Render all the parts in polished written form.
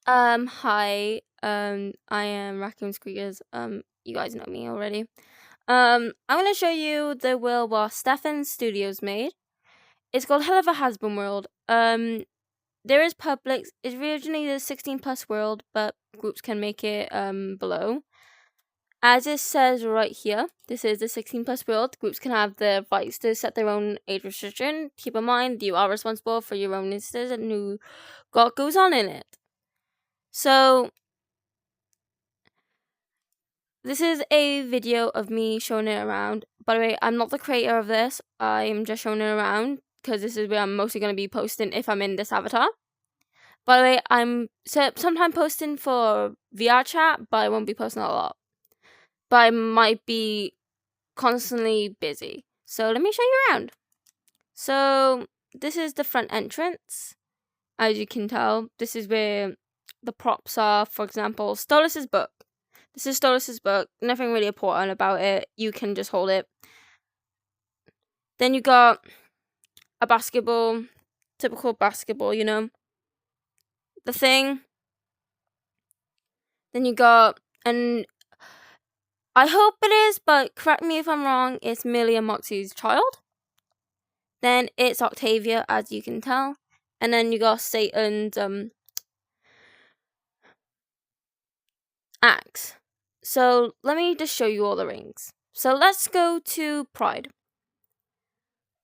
Hi. I am Raccoon Squeakers. You guys know me already. I'm gonna show you the world what Stefan Studios made. It's called helluva Hazbin World. There is public. It's originally the 16+ world, but groups can make it below. As it says right here, this is the 16+ world. Groups can have the rights to set their own age restriction. Keep in mind, you are responsible for your own instances and who what goes on in it. So this is a video of me showing it around. By the way, I'm not the creator of this. I'm just showing it around because this is where I'm mostly going to be posting if I'm in this avatar. By the way, I'm sometimes posting for VRchat, but I won't be posting a lot. But I might be constantly busy. So let me show you around. So this is the front entrance. As you can tell, this is where the props are. For example, Stolas's book. This is Stolas's book. Nothing really important about it. You can just hold it. Then you got a basketball. Typical basketball, you know. The thing. Then you got, and I hope it is, but correct me if I'm wrong, it's Millie and Moxie's child. Then it's Octavia, as you can tell. And then you got Satan's axe. So let me just show you all the rings. So let's go to Pride.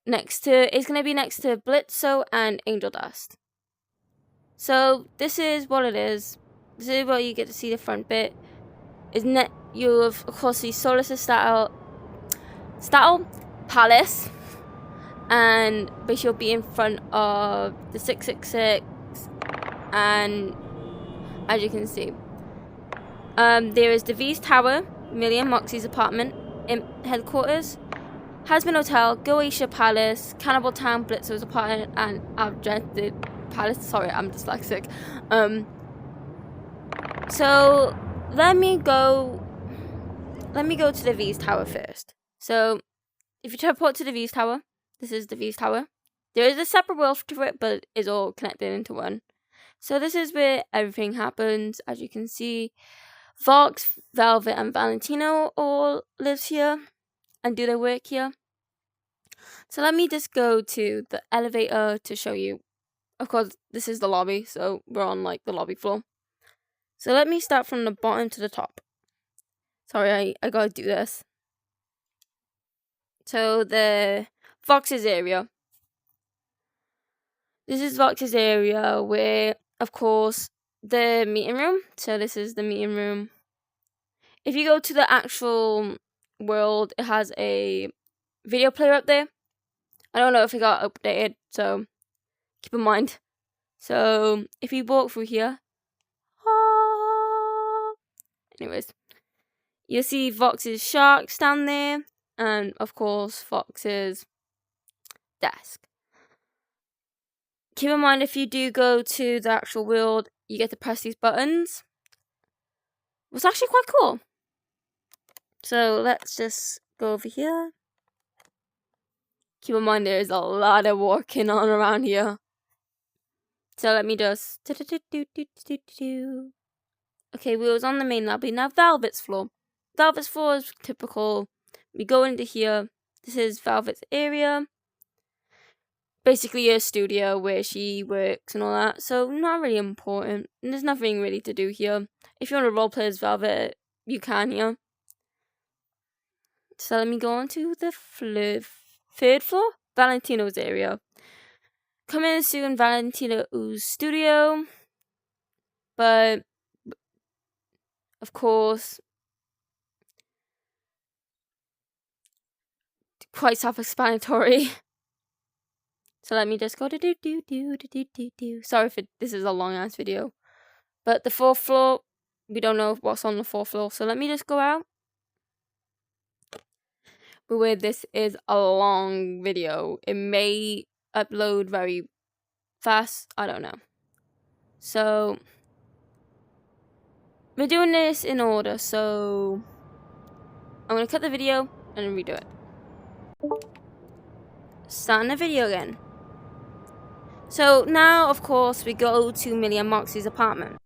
It's gonna be next to Blitzo and Angel Dust. So this is what it is. This is where you get to see the front bit. You of course see Solis' Statel Palace, and basically you'll be in front of the 666, and as you can see, there is the V's Tower, Millie and Moxie's apartment, headquarters, Hazbin Hotel, Goetia Palace, Cannibal Town, Blitzo's apartment, and Abjected Palace. Sorry, I'm dyslexic. So let me go to the V's Tower first. So if you teleport to the V's Tower, this is the V's Tower. There is a separate world to it, but it's all connected into one. So this is where everything happens. As you can see, Vox, Velvet, and Valentino all live here and do their work here. So let me just go to the elevator to show you. Of course, this is the lobby, so we're on like the lobby floor. So let me start from the bottom to the top. Sorry, I gotta do this. So the Vox's area. This is Vox's area where, of course, the meeting room. So this is the meeting room. If you go to the actual world, it has a video player up there. I don't know if it got updated, so keep in mind. So if you walk through here, anyways, you'll see Vox's sharks down there, and of course Fox's desk. Keep in mind, if you do go to the actual world, you get to press these buttons. It's actually quite cool. So let's just go over here. Keep in mind, there's a lot of walking on around here. So let me just... Okay, we was on the main lobby. Now Velvet's floor. Velvet's floor is typical. We go into here. This is Velvet's area. Basically a studio where she works and all that. So not really important. And there's nothing really to do here. If you want to roleplay as Velvet, you can here. So let me go on to the third floor. Valentino's area. Come in soon, Valentino's studio. But of course, quite self-explanatory. So let me just go do. Sorry if this is a long ass video. But the fourth floor, we don't know what's on the fourth floor. So let me just go out. But where this is a long video, it may upload very fast. I don't know. So we're doing this in order. So I'm gonna cut the video and redo it. Starting the video again. So now, of course, we go to Millie and Moxie's apartment.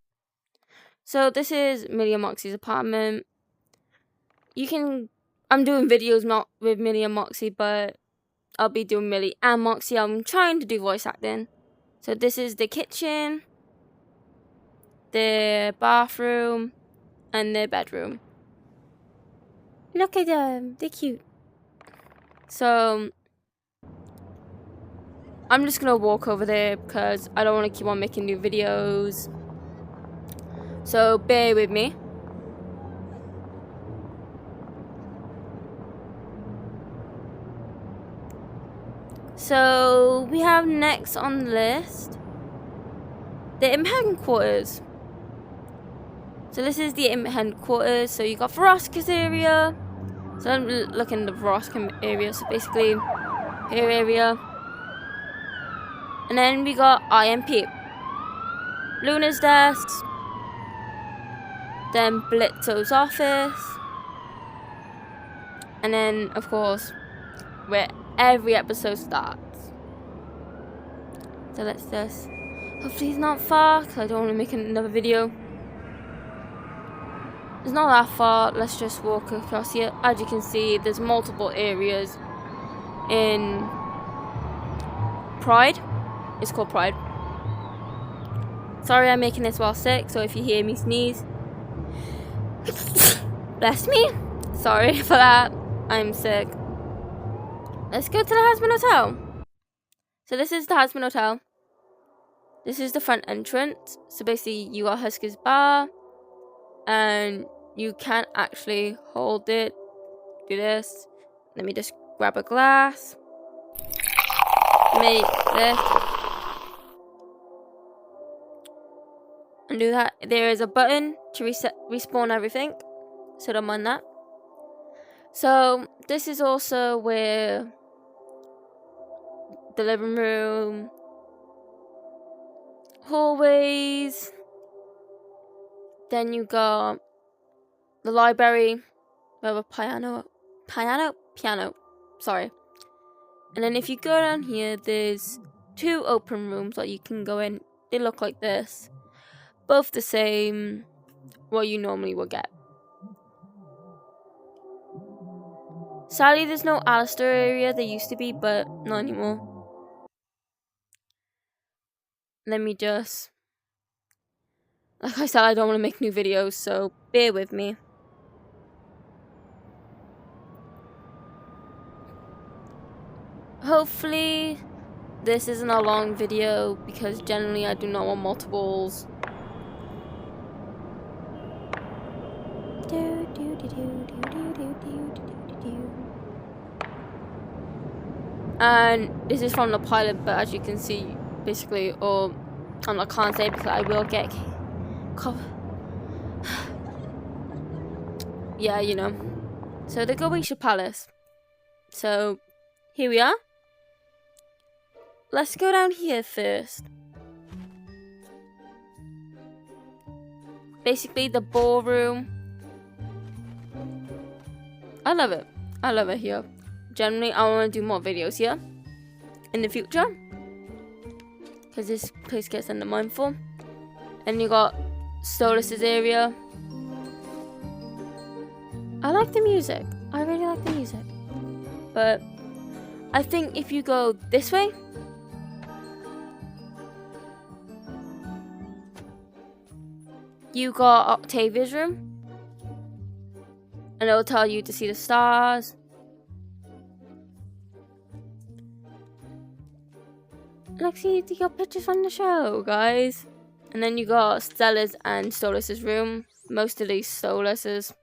So this is Millie and Moxie's apartment. I'm doing videos not with Millie and Moxie, but I'll be doing Millie and Moxie. I'm trying to do voice acting. So this is the kitchen, the bathroom, and the bedroom. Look at them, they're cute. So I'm just gonna walk over there because I don't want to keep on making new videos. So bear with me. So we have next on the list the imp headquarters. So this is the imp headquarters. So you got Veroska's area. So I'm looking at the Veroska area. So basically her area. And then we got IMP, Luna's desk, then Blitzo's office, and then of course where every episode starts. So let's just hopefully it's not far because I don't want to make another video. It's not that far. Let's just walk across here. As you can see, there's multiple areas in Pride. It's called Pride. Sorry, I'm making this while sick, so if you hear me sneeze, bless me. Sorry for that. I'm sick. Let's go to the Hazbin Hotel. So this is the Hazbin Hotel. This is the front entrance. So basically, you got Husker's bar, and you can't actually hold it. Do this. Let me just grab a glass. Make this. And do that. There is a button to respawn everything, so don't mind that. So this is also where the living room, hallways, then you got the library. We have a piano, sorry. And then if you go down here, there's 2 open rooms that you can go in. They look like this. Both the same, what you normally would get. Sadly, there's no Alistair area. There used to be, but not anymore. Let me just... Like I said, I don't want to make new videos, so bear with me. Hopefully, this isn't a long video, because generally I do not want multiples. And this is from the pilot, but as you can see, basically, or I can't say because I will get yeah, you know. So the Goetia Palace. So here we are. Let's go down here first. Basically the ballroom. I love it. I love it here. Generally, I want to do more videos here in the future, because this place gets under mindful. And you got Stolas's area. I like the music. I really like the music. But I think if you go this way, you got Octavia's room. And it'll tell you to see the stars. Let's see if you got pictures from the show, guys. And then you got Stella's and Stolas's room. Mostly Stolas's.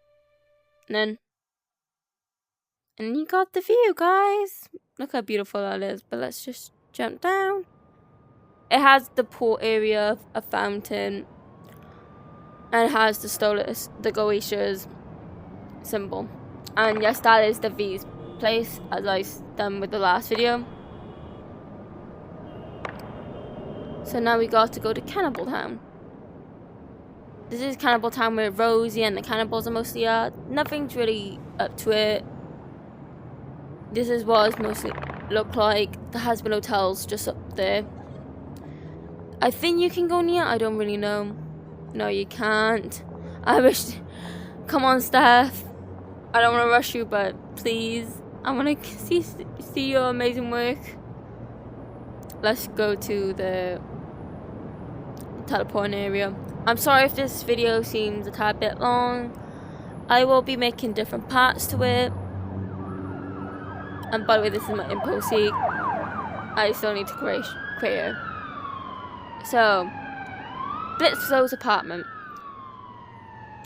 And you got the view, guys. Look how beautiful that is. But let's just jump down. It has the pool area, a fountain, and it has the Stolas, the Goetia's symbol. And yes, that is the V's place, as I done with the last video. So now we got to go to Cannibal Town. This is Cannibal Town where Rosie and the cannibals are mostly at. Nothing's really up to it. This is what it's mostly look like. The Hazbin Hotel's just up there. I think you can go near, I don't really know. No, you can't. I wish. Come on, Steph. I don't want to rush you, but please. I want to see your amazing work. Let's go to the teleporting area. I'm sorry if this video seems a tad bit long. I will be making different parts to it. And by the way, this is my impulse seek. I still need to create it. So, Blitzow's apartment.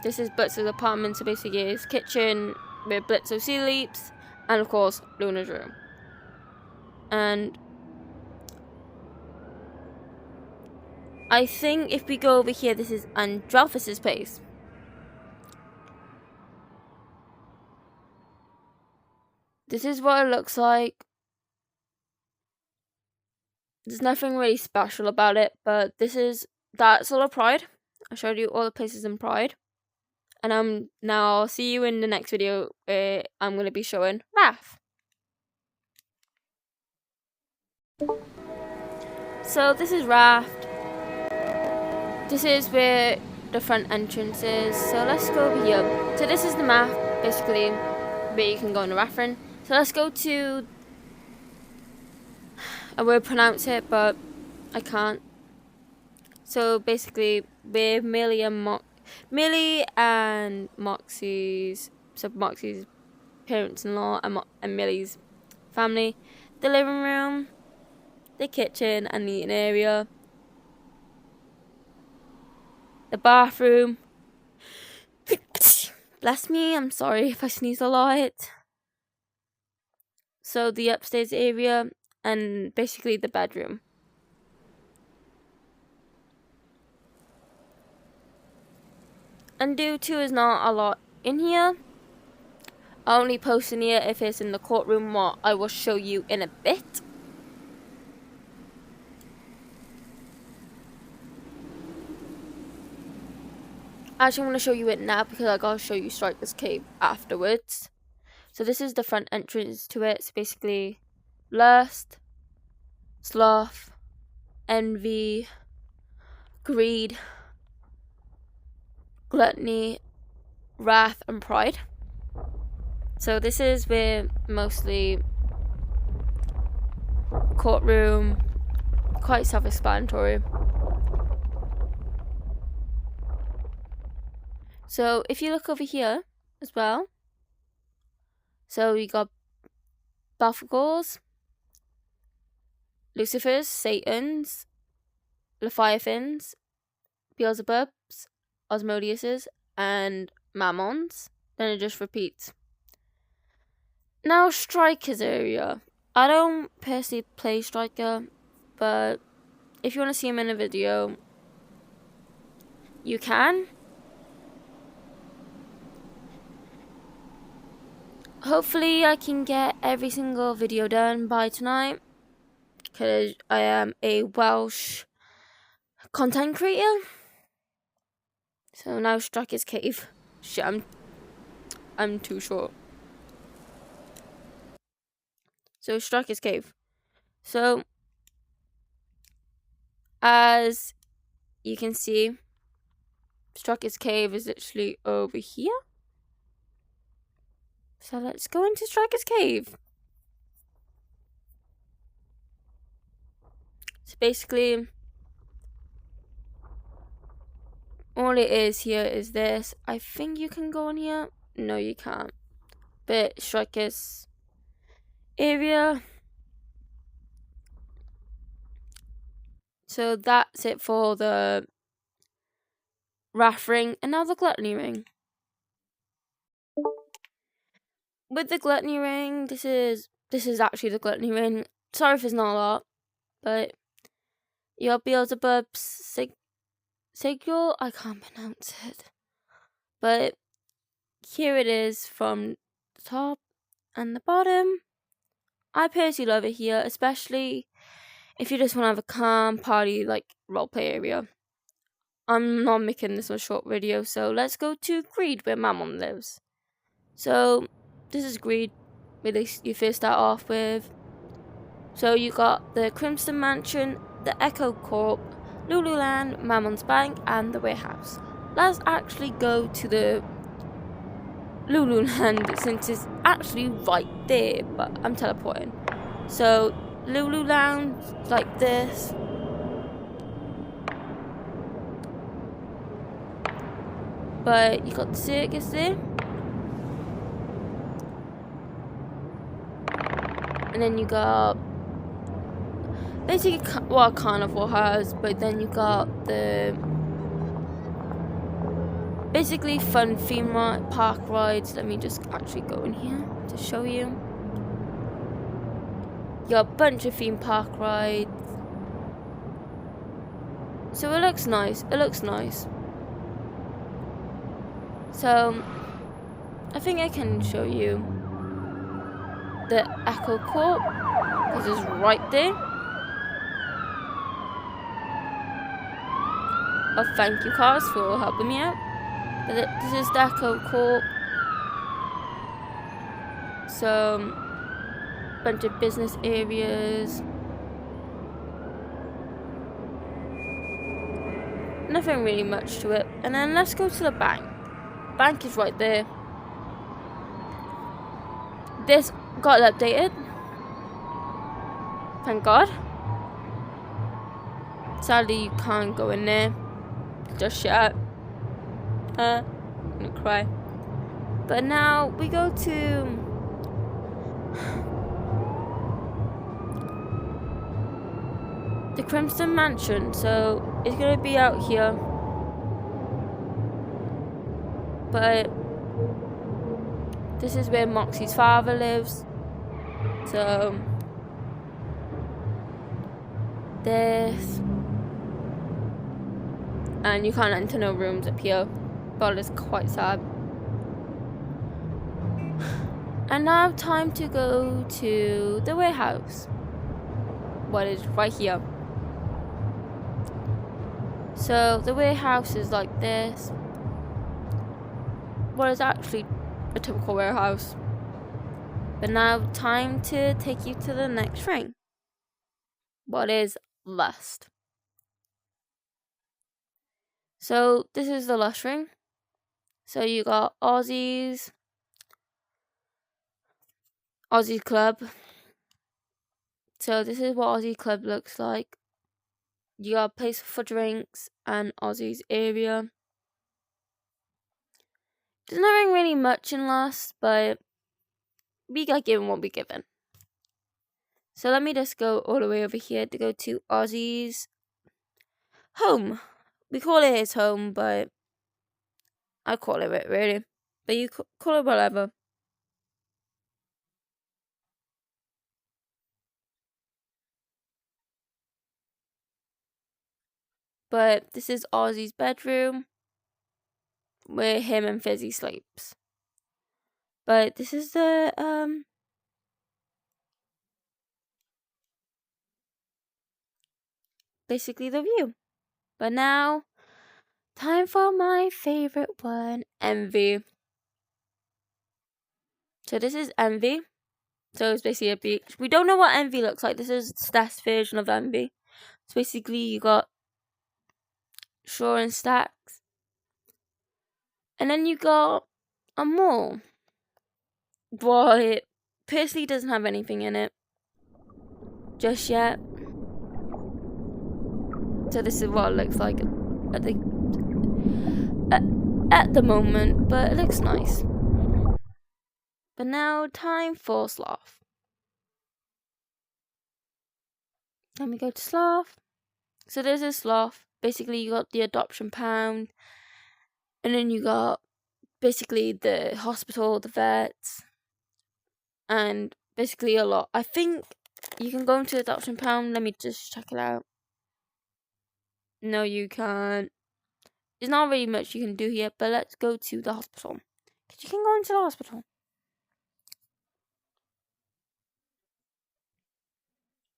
This is Blitzow's apartment, so basically his kitchen where Blitzo sleeps, and of course Luna's room. And I think if we go over here, this is Andrelphus's place. This is what it looks like. There's nothing really special about it, but that's all of Pride. I showed you all the places in Pride. And now I'll see you in the next video where I'm going to be showing Raph. So this is Raft. This is where the front entrance is. So let's go over here. So this is the map, basically, where you can go in the Raft. So let's go to... I will pronounce it, but I can't. So basically, we're Millie and Moxie's parents-in-law and Millie's family. The living room, the kitchen and the eating area. The bathroom. Bless me, I'm sorry if I sneeze a lot. So the upstairs area and basically the bedroom. And due to is not a lot in here, I only post in here if it's in the courtroom, what I will show you in a bit. Actually, I'm going to show you it now because I gotta show you Striker's Cave afterwards. So this is the front entrance to it. So basically, lust, sloth, envy, greed, gluttony, wrath, and pride. So this is where mostly courtroom, quite self-explanatory. So if you look over here as well, so we got Belphegor's, Lucifer's, Satan's, Leviathan's, Beelzebub's, Osmodius's, and Mammon's. Then it just repeats. Now Striker's area. I don't personally play Striker, but if you want to see him in a video, you can. Hopefully I can get every single video done by tonight, because I am a Welsh content creator. So now Striker's Cave. Shit, I'm too short. So Striker's Cave. So as you can see, Striker's Cave is literally over here. So let's go into Striker's Cave. So basically, all it is here is this. I think you can go in here. No, you can't. But Striker's area. So that's it for the Wrath Ring. And now the Gluttony Ring. With the Gluttony Ring, this is actually the Gluttony Ring. Sorry if it's not a lot, but your Beelzebub's Sigil, I can't pronounce it. But here it is from the top and the bottom. I personally love it here, especially if you just want to have a calm party like roleplay area. I'm not making this a short video, so let's go to Greed, where Mammon lives. So this is Greed, where you first start off with. So you got the Crimson Mansion, the Echo Corp, Lululand, Mammon's Bank, and the warehouse. Let's actually go to the Lululand since it's actually right there, but I'm teleporting. So Lululand like this. But you got the circus there. And then you got basically what a carnival has, but then you got the basically fun theme park rides. Let me just actually go in here to show you. You got a bunch of theme park rides. So it looks nice. It looks nice. So I think I can show you the Echo Corp because it's right there. Oh, thank you, cars, for helping me out. But this is the Echo Corp. So bunch of business areas. Nothing really much to it. And then let's go to the bank. Bank is right there. This got updated. Thank God. Sadly, you can't go in there just yet. I'm gonna cry. But now we go to the Crimson Mansion. So it's gonna be out here. But this is where Moxie's father lives. So this. And you can't enter no rooms up here. But it's quite sad. And now time to go to the warehouse. What is right here. So the warehouse is like this. Well, it's actually a typical warehouse. But now time to take you to the next ring. What is Lust? So this is the Lust ring. So you got Aussie's Club. So this is what Aussie Club looks like. You got a place for drinks and Aussie's area. There's nothing really much in Lust, but we got given what we given. So let me just go all the way over here to go to Aussie's home. We call it his home, but I call it really. But you call it whatever. But this is Aussie's bedroom where him and Fizzy sleeps. But this is the basically the view. But now time for my favorite one, Envy. So this is Envy. So it's basically a beach. We don't know what Envy looks like. This is Stack's version of Envy. So basically you got Shore and Stacks. And then you got a mall. But it personally doesn't have anything in it. Just yet. So this is what it looks like at the moment. But it looks nice. But now time for Sloth. Let me go to Sloth. So this is Sloth. Basically you got the adoption pound. And then you got basically the hospital, the vets. And basically a lot. I think you can go into adoption pound. Let me just check it out. No, you can't. There's not really much you can do here, but let's go to the hospital. Because you can go into the hospital.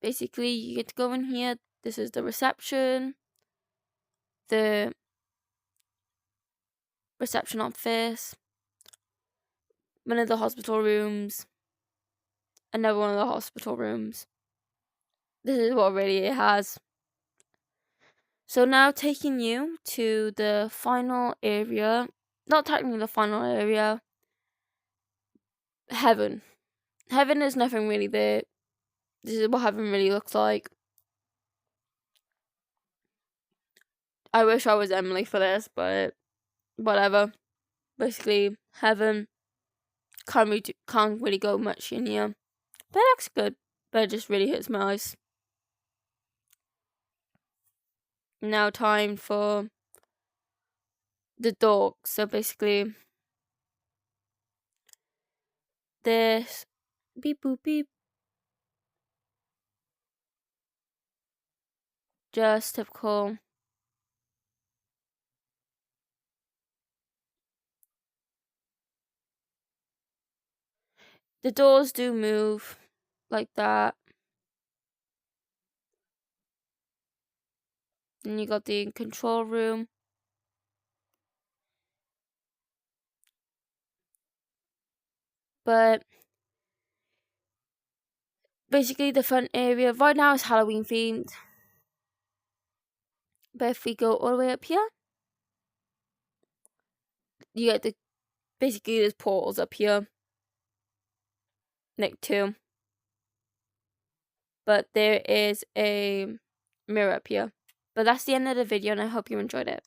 Basically, you get to go in here. This is the reception. The reception office. One of the hospital rooms. Another one of the hospital rooms. This is what really it has. So now taking you to the final area, not technically the final area, heaven. Heaven is nothing really there. This is what heaven really looks like. I wish I was Emily for this, but whatever. Basically, heaven can't really go much in here. But it looks good, but it just really hurts my eyes. Now time for the dog. So basically, this beep boop beep. Just typical. The doors do move like that. Then you got the control room. But basically the front area right now is Halloween themed. But if we go all the way up here, you get basically there's portals up here. Nick too. But there is a mirror up here. But that's the end of the video, and I hope you enjoyed it.